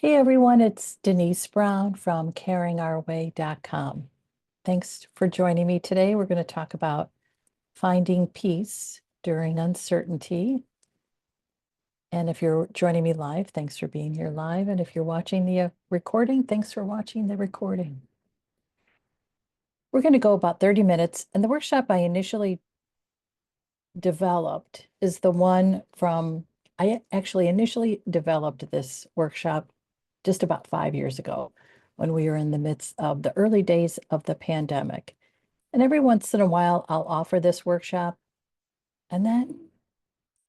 Hey everyone, it's Denise Brown from caringourway.com. Thanks for joining me today. We're going to talk about finding peace during uncertainty. And if you're joining me live, thanks for being here live. And if you're watching the recording, thanks for watching the recording. We're going to go about 30 minutes. And the workshop I initially developed is the one I actually initially developed this workshop just about 5 years ago when we were in the midst of the early days of the pandemic. And every once in a while, I'll offer this workshop. And then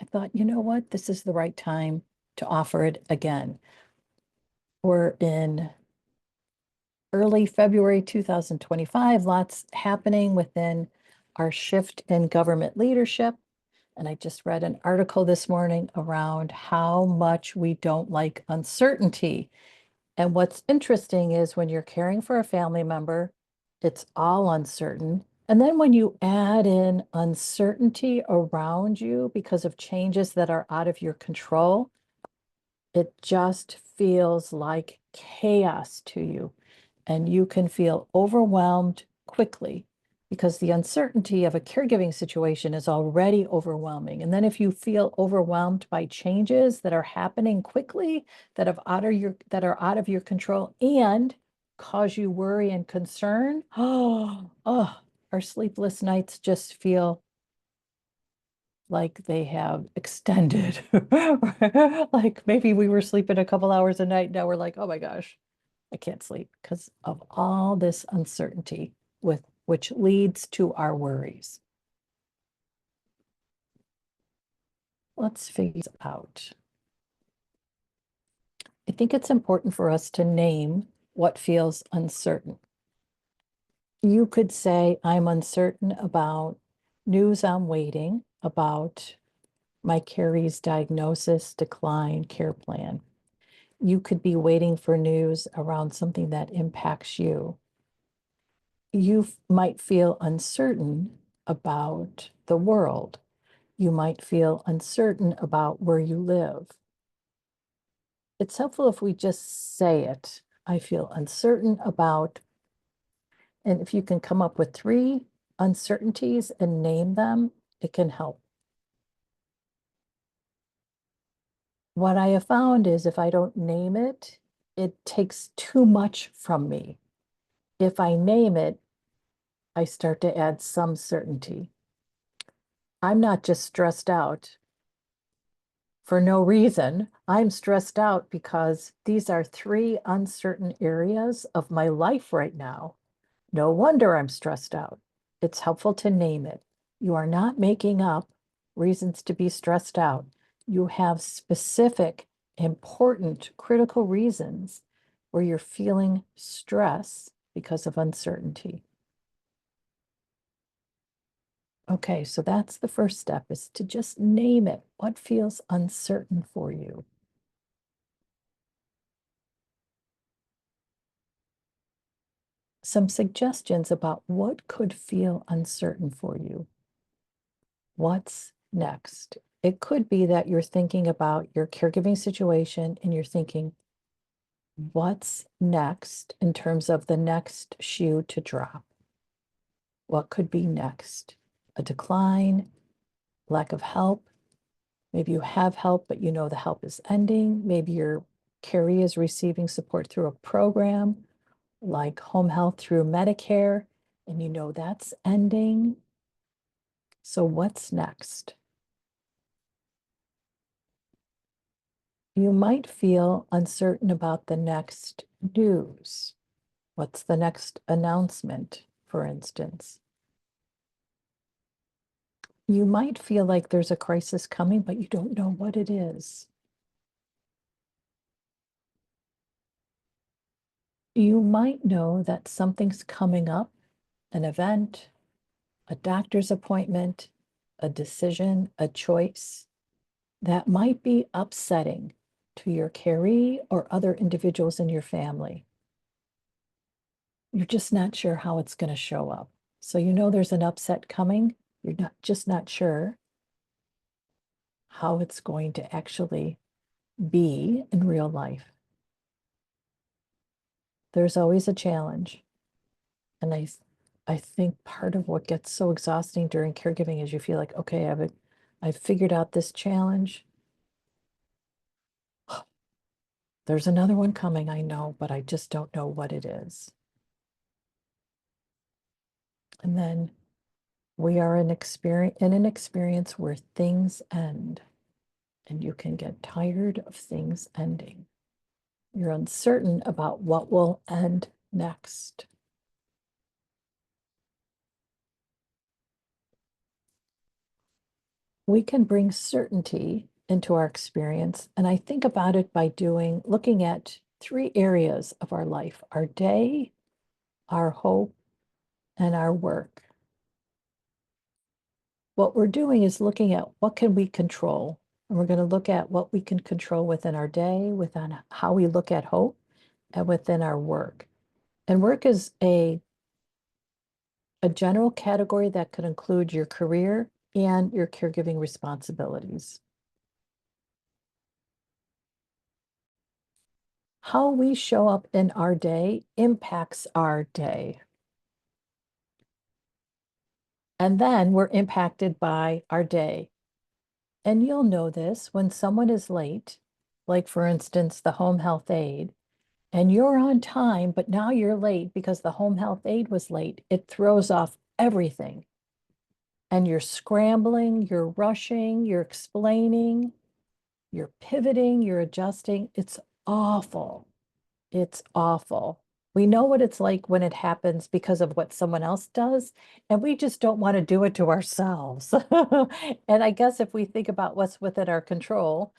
I thought, you know what? This is the right time to offer it again. We're in early February 2025, lots happening within our shift in government leadership. And I just read an article this morning around how much we don't like uncertainty. And what's interesting is when you're caring for a family member, it's all uncertain. And then when you add in uncertainty around you because of changes that are out of your control, it just feels like chaos to you. And you can feel overwhelmed quickly because the uncertainty of a caregiving situation is already overwhelming. And then if you feel overwhelmed by changes that are happening quickly, that are out of your control and cause you worry and concern, our sleepless nights just feel like they have extended. Like maybe we were sleeping a couple hours a night. Now we're like, oh my gosh, I can't sleep because of all this uncertainty which leads to our worries. Let's figure this out. I think it's important for us to name what feels uncertain. You could say, I'm uncertain about news I'm waiting about my Carrie's diagnosis, decline, care plan. You could be waiting for news around something that impacts you. You might feel uncertain about the world. You might feel uncertain about where you live. It's helpful if we just say it. I feel uncertain about, and if you can come up with 3 uncertainties and name them, it can help. What I have found is if I don't name it, it takes too much from me. If I name it, I start to add some certainty. I'm not just stressed out for no reason. I'm stressed out because these are 3 uncertain areas of my life right now. No wonder I'm stressed out. It's helpful to name it. You are not making up reasons to be stressed out. You have specific, important, critical reasons where you're feeling stress because of uncertainty. Okay, so that's the first step, is to just name it. What feels uncertain for you? Some suggestions about what could feel uncertain for you. What's next? It could be that you're thinking about your caregiving situation and you're thinking, what's next in terms of the next shoe to drop? What could be next? A decline, lack of help. Maybe you have help, but you know the help is ending. Maybe your caree is receiving support through a program like home health through Medicare, and you know that's ending. So what's next? You might feel uncertain about the next news. What's the next announcement, for instance? You might feel like there's a crisis coming, but you don't know what it is. You might know that something's coming up, an event, a doctor's appointment, a decision, a choice that might be upsetting to your caree or other individuals in your family. You're just not sure how it's going to show up. So you know there's an upset coming. You're not sure how it's going to actually be in real life. There's always a challenge. And I think part of what gets so exhausting during caregiving is you feel like, okay, I've figured out this challenge. There's another one coming, I know, but I just don't know what it is. And then we are in an experience where things end, and you can get tired of things ending. You're uncertain about what will end next. We can bring certainty into our experience. And I think about it by looking at three areas of our life: our day, our hope, and our work. What we're doing is looking at what can we control. And we're going to look at what we can control within our day, within how we look at hope, and within our work. And work is a general category that could include your career and your caregiving responsibilities. How we show up in our day impacts our day. And then we're impacted by our day. And you'll know this when someone is late, like for instance, the home health aide, and you're on time, but now you're late because the home health aide was late. It throws off everything. And you're scrambling, you're rushing, you're explaining, you're pivoting, you're adjusting. It's awful. It's awful. We know what it's like when it happens because of what someone else does, and we just don't want to do it to ourselves. And I guess if we think about what's within our control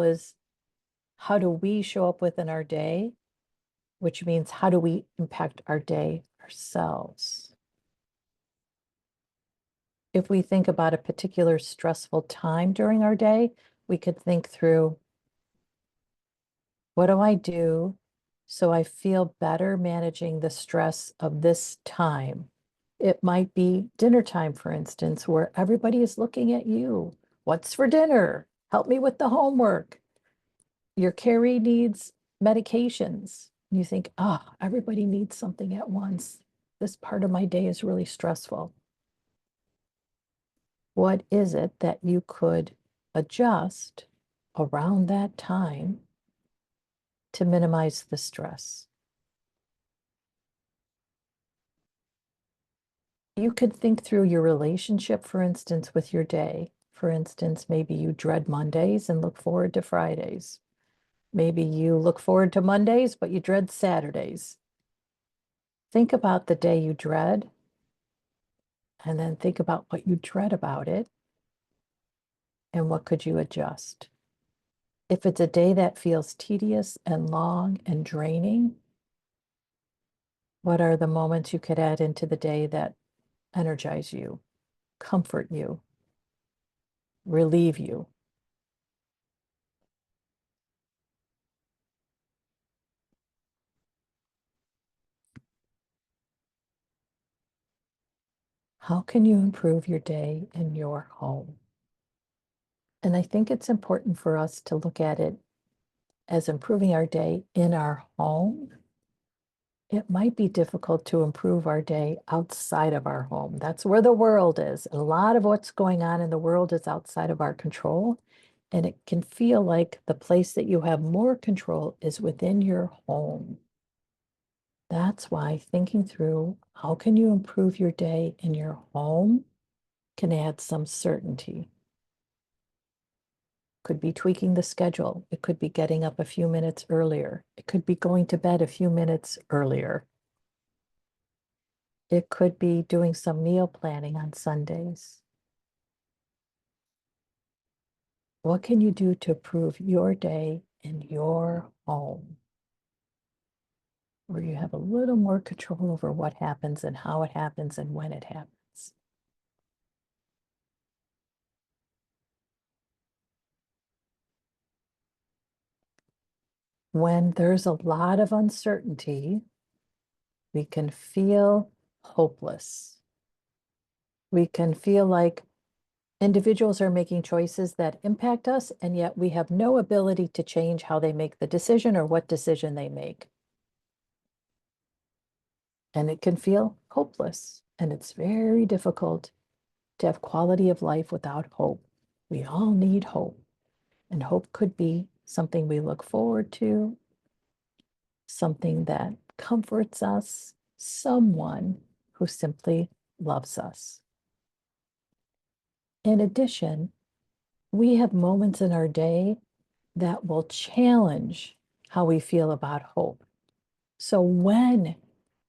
is how do we show up within our day, which means how do we impact our day ourselves? If we think about a particular stressful time during our day, we could think through, what do I do so I feel better managing the stress of this time? It might be dinner time, for instance, where everybody is looking at you. What's for dinner? Help me with the homework. Your carrie needs medications. You think, everybody needs something at once. This part of my day is really stressful. What is it that you could adjust around that time to minimize the stress? You could think through your relationship, for instance, with your day. For instance, maybe you dread Mondays and look forward to Fridays. Maybe you look forward to Mondays, but you dread Saturdays. Think about the day you dread, and then think about what you dread about it and what could you adjust. If it's a day that feels tedious and long and draining, what are the moments you could add into the day that energize you, comfort you, relieve you? How can you improve your day in your home? And I think it's important for us to look at it as improving our day in our home. It might be difficult to improve our day outside of our home. That's where the world is. A lot of what's going on in the world is outside of our control. And it can feel like the place that you have more control is within your home. That's why thinking through how can you improve your day in your home can add some certainty. Could be tweaking the schedule. It could be getting up a few minutes earlier. It could be going to bed a few minutes earlier. It could be doing some meal planning on Sundays. What can you do to improve your day in your home, where you have a little more control over what happens and how it happens and when it happens? When there's a lot of uncertainty, we can feel hopeless. We can feel like individuals are making choices that impact us, and yet we have no ability to change how they make the decision or what decision they make. and it can feel hopeless. And it's very difficult to have quality of life without hope. We all need hope, and hope could be something we look forward to, something that comforts us, someone who simply loves us. In addition, we have moments in our day that will challenge how we feel about hope. So when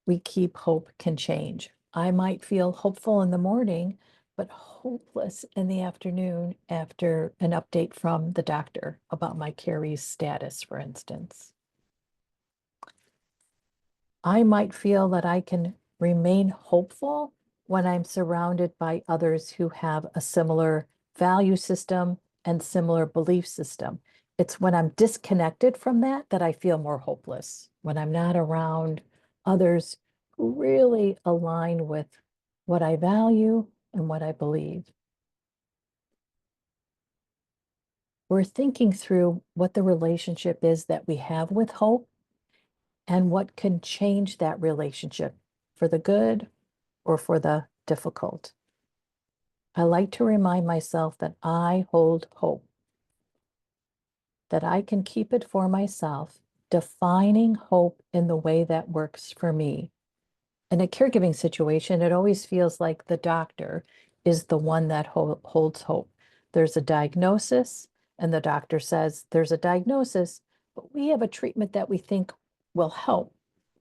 we keep hope can change. I might feel hopeful in the morning, but hopeless in the afternoon after an update from the doctor about my Carrie's status, for instance. I might feel that I can remain hopeful when I'm surrounded by others who have a similar value system and similar belief system. It's when I'm disconnected from that that I feel more hopeless, when I'm not around others who really align with what I value and what I believe. We're thinking through what the relationship is that we have with hope and what can change that relationship for the good or for the difficult. I like to remind myself that I hold hope, that I can keep it for myself, defining hope in the way that works for me. In a caregiving situation, it always feels like the doctor is the one that holds hope. There's a diagnosis, and the doctor says there's a diagnosis, but we have a treatment that we think will help.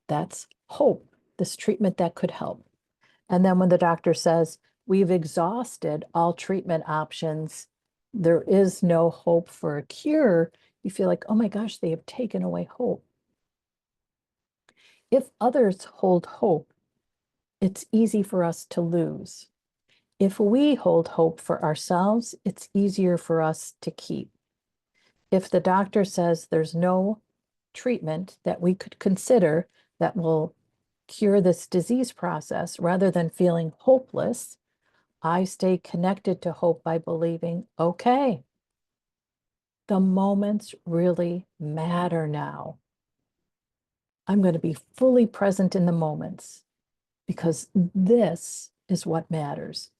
That's hope, this treatment that could help. And then when the doctor says, we've exhausted all treatment options, there is no hope for a cure, you feel like, oh my gosh, they have taken away hope. If others hold hope, it's easy for us to lose. If we hold hope for ourselves, it's easier for us to keep. If the doctor says there's no treatment that we could consider that will cure this disease process, rather than feeling hopeless, I stay connected to hope by believing, okay, the moments really matter now. I'm going to be fully present in the moments because this is what matters.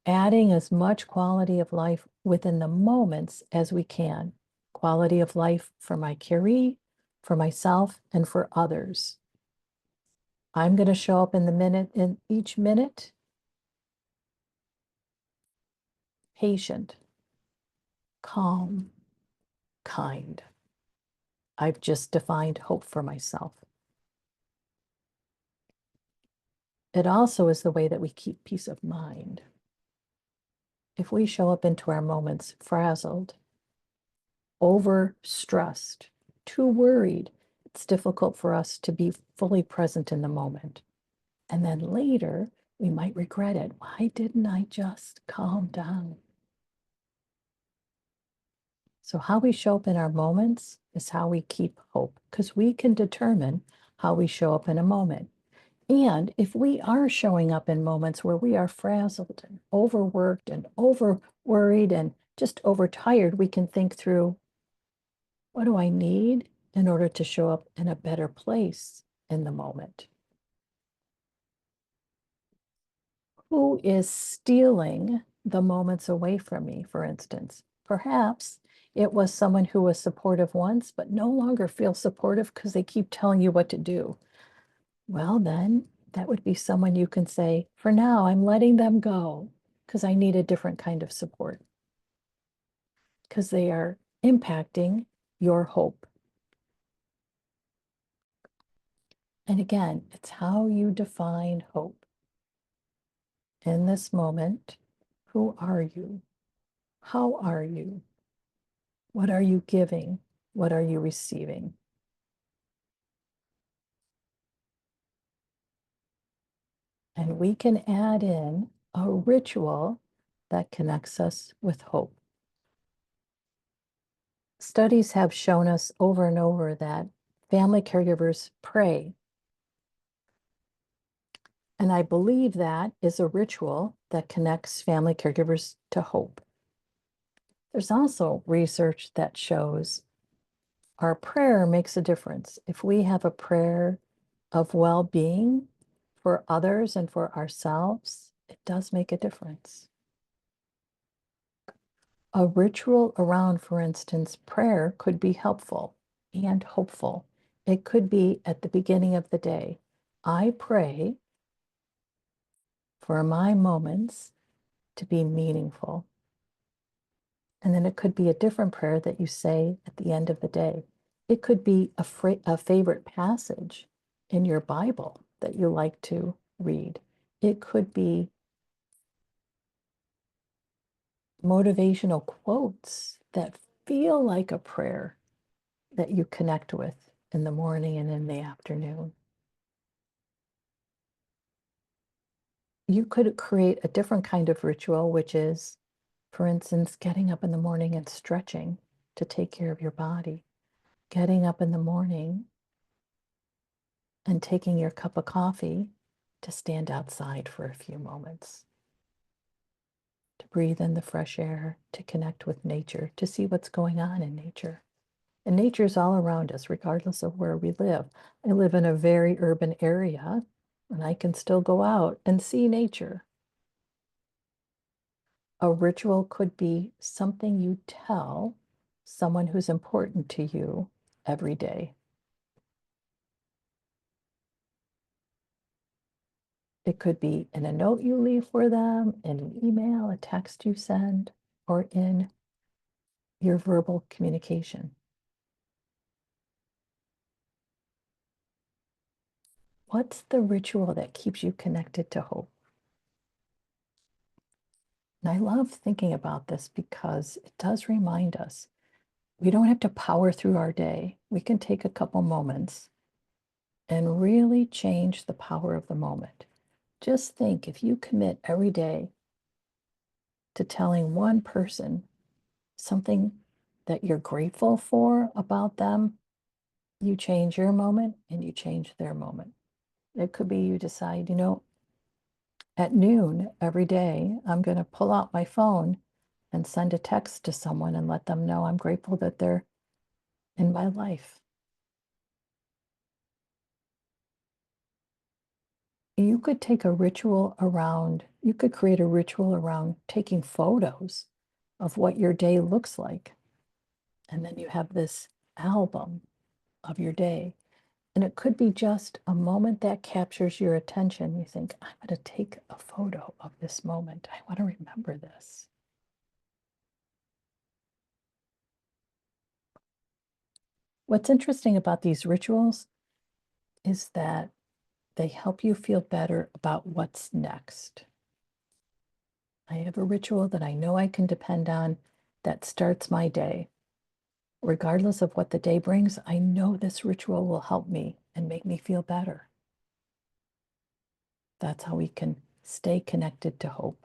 Adding as much quality of life within the moments as we can. Quality of life for my caree, for myself, and for others. I'm going to show up in each minute, patient, calm, kind. I've just defined hope for myself. It also is the way that we keep peace of mind. If we show up into our moments frazzled, overstressed, too worried, it's difficult for us to be fully present in the moment. And then later, we might regret it. Why didn't I just calm down? So how we show up in our moments is how we keep hope, because we can determine how we show up in a moment. And if we are showing up in moments where we are frazzled and overworked and over worried and just overtired, we can think through, what do I need in order to show up in a better place in the moment? Who is stealing the moments away from me, for instance? Perhaps it was someone who was supportive once, but no longer feels supportive because they keep telling you what to do. Well, then that would be someone you can say, for now, I'm letting them go because I need a different kind of support because they are impacting your hope. And again, it's how you define hope. In this moment, who are you? How are you? What are you giving? What are you receiving? And we can add in a ritual that connects us with hope. Studies have shown us over and over that family caregivers pray. And I believe that is a ritual that connects family caregivers to hope. There's also research that shows our prayer makes a difference. If we have a prayer of well-being, for others and for ourselves, it does make a difference. A ritual around, for instance, prayer could be helpful and hopeful. It could be at the beginning of the day. I pray for my moments to be meaningful. And then it could be a different prayer that you say at the end of the day. It could be a favorite passage in your Bible that you like to read. It could be motivational quotes that feel like a prayer that you connect with in the morning and in the afternoon. You could create a different kind of ritual, which is, for instance, getting up in the morning and stretching to take care of your body, getting up in the morning and taking your cup of coffee to stand outside for a few moments, to breathe in the fresh air, to connect with nature, to see what's going on in nature. And nature's all around us, regardless of where we live. I live in a very urban area, and I can still go out and see nature. A ritual could be something you tell someone who's important to you every day. It could be in a note you leave for them, in an email, a text you send, or in your verbal communication. What's the ritual that keeps you connected to hope? And I love thinking about this because it does remind us we don't have to power through our day. We can take a couple moments and really change the power of the moment. Just think if you commit every day to telling one person something that you're grateful for about them, you change your moment and you change their moment. It could be you decide, at noon every day, I'm going to pull out my phone and send a text to someone and let them know I'm grateful that they're in my life. You could take a ritual around, you could create a ritual around taking photos of what your day looks like. And then you have this album of your day. And it could be just a moment that captures your attention. You think, I'm going to take a photo of this moment. I want to remember this. What's interesting about these rituals is that they help you feel better about what's next. I have a ritual that I know I can depend on that starts my day. Regardless of what the day brings, I know this ritual will help me and make me feel better. That's how we can stay connected to hope.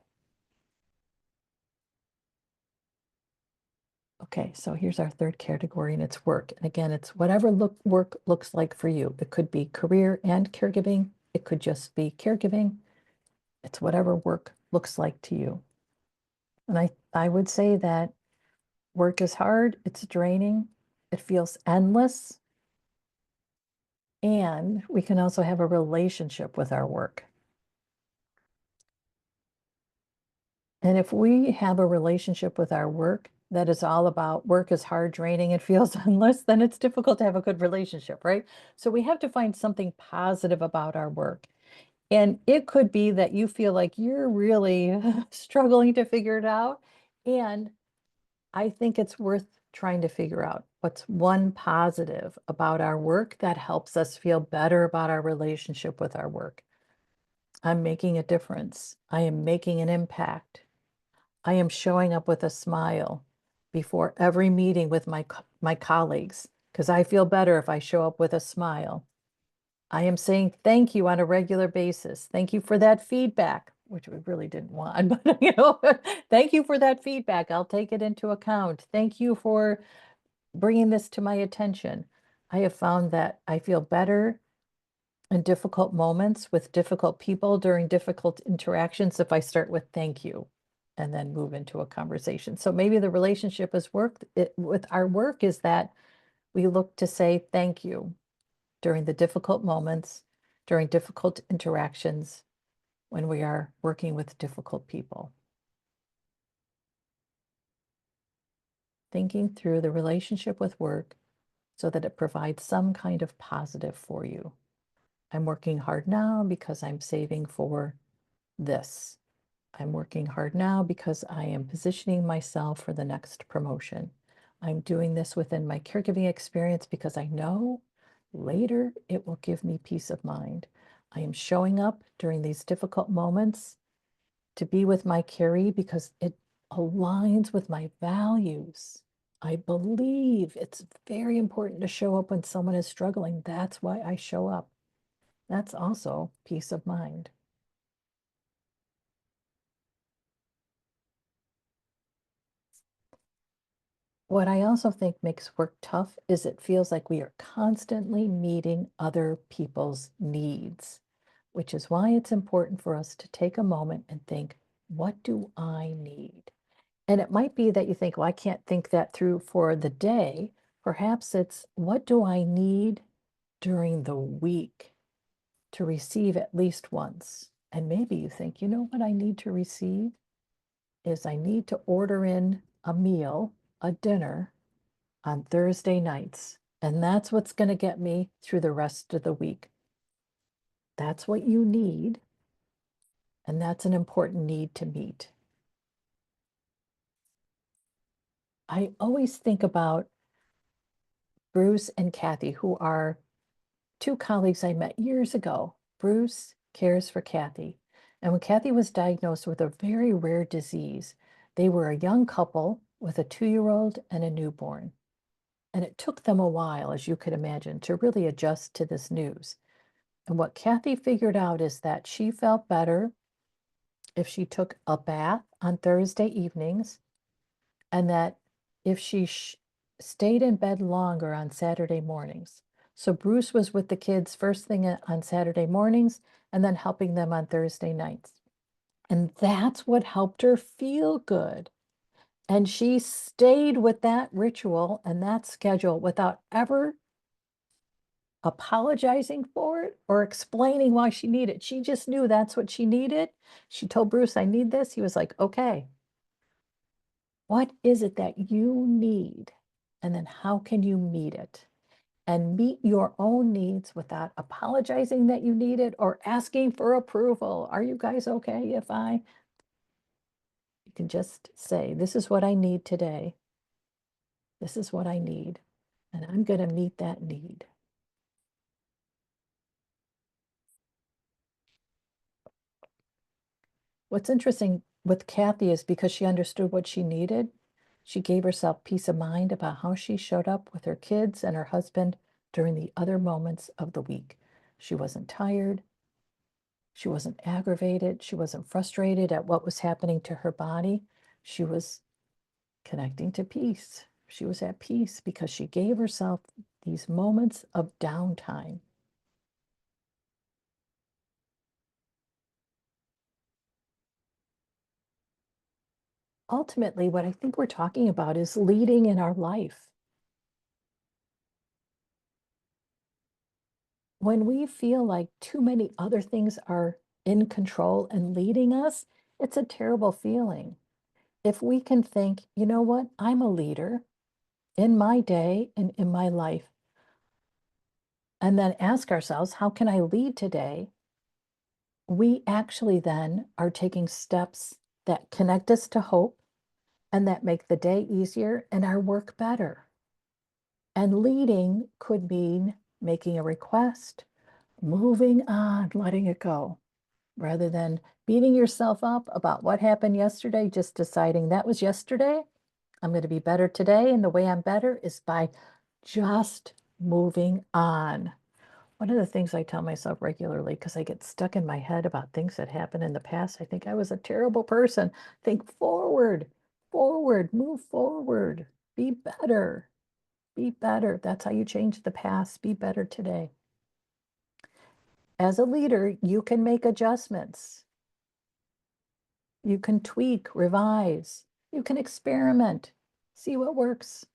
Okay, so here's our third category, and it's work. And again, it's whatever work looks like for you. It could be career and caregiving. It could just be caregiving. It's whatever work looks like to you. And I would say that work is hard, it's draining, it feels endless, and we can also have a relationship with our work. And if we have a relationship with our work that is all about work is hard, draining, and feels endless, then it's difficult to have a good relationship, right? So we have to find something positive about our work. And it could be that you feel like you're really struggling to figure it out. And I think it's worth trying to figure out what's one positive about our work that helps us feel better about our relationship with our work. I'm making a difference. I am making an impact. I am showing up with a smile before every meeting with my colleagues because I feel better if I show up with a smile. I am saying thank you on a regular basis. Thank you for that feedback, which we really didn't want, but thank you for that feedback. I'll take it into account. Thank you for bringing this to my attention. I have found that I feel better in difficult moments with difficult people during difficult interactions if I start with thank you and then move into a conversation. So maybe the relationship is with our work is that we look to say thank you during the difficult moments, during difficult interactions when we are working with difficult people. Thinking through the relationship with work so that it provides some kind of positive for you. I'm working hard now because I'm saving for this. I'm working hard now because I am positioning myself for the next promotion. I'm doing this within my caregiving experience because I know later it will give me peace of mind. I am showing up during these difficult moments to be with my caree because it aligns with my values. I believe it's very important to show up when someone is struggling. That's why I show up. That's also peace of mind. What I also think makes work tough is it feels like we are constantly meeting other people's needs, which is why it's important for us to take a moment and think, what do I need? And it might be that you think, well, I can't think that through for the day. Perhaps it's, what do I need during the week to receive at least once? And maybe you think, you know what I need to receive is I need to order in a meal, a dinner on Thursday nights. And that's what's going to get me through the rest of the week. That's what you need. And that's an important need to meet. I always think about Bruce and Kathy, who are two colleagues I met years ago. Bruce cares for Kathy. And when Kathy was diagnosed with a very rare disease, they were a young couple with a 2-year-old and a newborn. And it took them a while, as you could imagine, to really adjust to this news. And what Kathy figured out is that she felt better if she took a bath on Thursday evenings, and that if she stayed in bed longer on Saturday mornings. So Bruce was with the kids first thing on Saturday mornings and then helping them on Thursday nights. And that's what helped her feel good. And she stayed with that ritual and that schedule without ever apologizing for it or explaining why she needed it. She just knew that's what she needed. She told Bruce, I need this. He was like, okay, what is it that you need? And then how can you meet it? And meet your own needs without apologizing that you need it or asking for approval. Are you guys okay if I? You can just say, this is what I need today. This is what I need. And I'm going to meet that need. What's interesting with Kathy is because she understood what she needed, she gave herself peace of mind about how she showed up with her kids and her husband during the other moments of the week. She wasn't tired. She wasn't aggravated. She wasn't frustrated at what was happening to her body. She was connecting to peace. She was at peace because she gave herself these moments of downtime. Ultimately, what I think we're talking about is leading in our life. When we feel like too many other things are in control and leading us, it's a terrible feeling. If we can think, you know what, I'm a leader in my day and in my life, and then ask ourselves, how can I lead today? We actually then are taking steps that connect us to hope and that make the day easier and our work better. And leading could mean making a request, moving on, letting it go, rather than beating yourself up about what happened yesterday, just deciding that was yesterday. I'm going to be better today. And the way I'm better is by just moving on. One of the things I tell myself regularly, because I get stuck in my head about things that happened in the past, I think I was a terrible person. Think forward, forward, move forward, be better, be better. That's how you change the past. Be better today. As a leader, you can make adjustments. You can tweak, revise, you can experiment, see what works,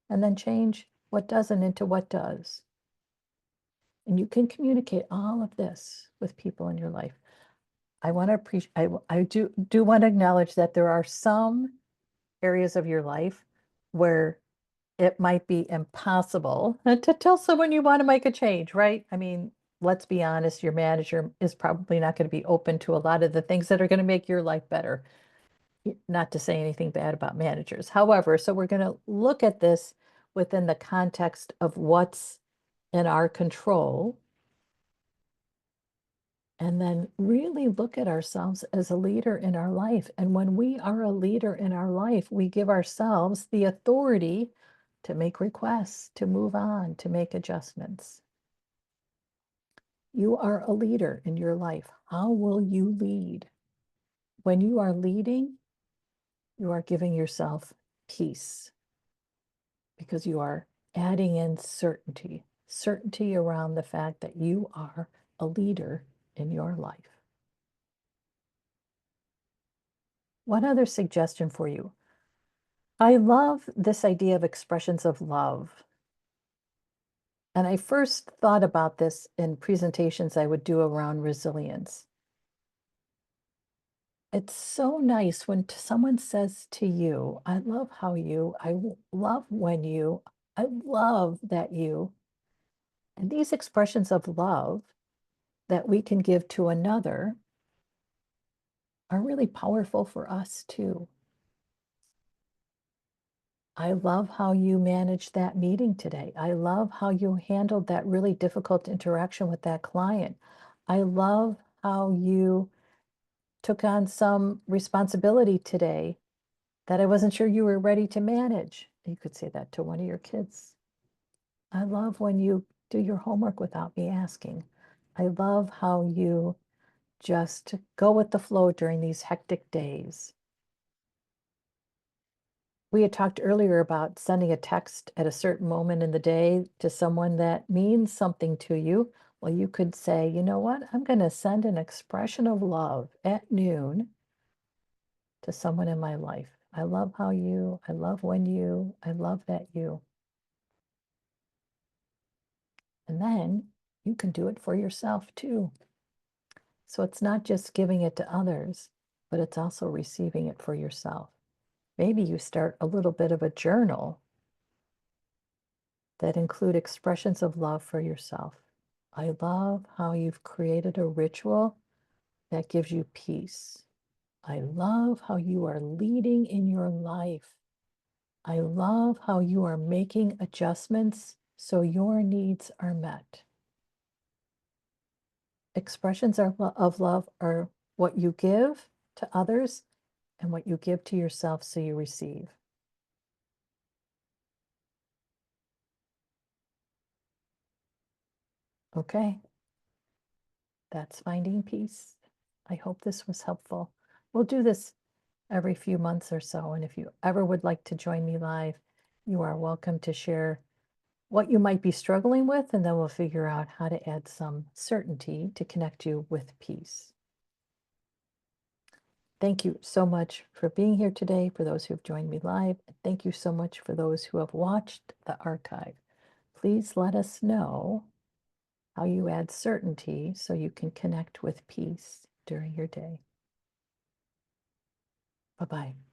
and then change what doesn't into what does. And you can communicate all of this with people in your life. I want to appreciate, I do want to acknowledge that there are some areas of your life where it might be impossible to tell someone you want to make a change, right? I mean, let's be honest, your manager is probably not going to be open to a lot of the things that are going to make your life better. Not to say anything bad about managers. However, so we're going to look at this within the context of what's in our control, and then really look at ourselves as a leader in our life. And when we are a leader in our life, we give ourselves the authority to make requests, to move on, to make adjustments. You are a leader in your life. How will you lead? When you are leading, you are giving yourself peace because you are adding in certainty, certainty around the fact that you are a leader in your life. One other suggestion for you. I love this idea of expressions of love. And I first thought about this in presentations I would do around resilience. It's so nice when someone says to you, I love how you, love when you, I love that you. And these expressions of love that we can give to another are really powerful for us too. I love how you managed that meeting today. I love how you handled that really difficult interaction with that client. I love how you took on some responsibility today that I wasn't sure you were ready to manage. You could say that to one of your kids. I love when you do your homework without me asking. I love how you just go with the flow during these hectic days. We had talked earlier about sending a text at a certain moment in the day to someone that means something to you. Well, you could say, you know what? I'm going to send an expression of love at noon to someone in my life. I love how you, I love when you, I love that you. And then you can do it for yourself too. So it's not just giving it to others, but it's also receiving it for yourself. Maybe you start a little bit of a journal that include expressions of love for yourself. I love how you've created a ritual that gives you peace. I love how you are leading in your life. I love how you are making adjustments so your needs are met. Expressions of love are what you give to others and what you give to yourself so you receive. Okay, that's finding peace. I hope this was helpful. We'll do this every few months or so. And if you ever would like to join me live, you are welcome to share what you might be struggling with, and then we'll figure out how to add some certainty to connect you with peace. Thank you so much for being here today, for those who have joined me live. And thank you so much for those who have watched the archive. Please let us know how you add certainty so you can connect with peace during your day. Bye-bye.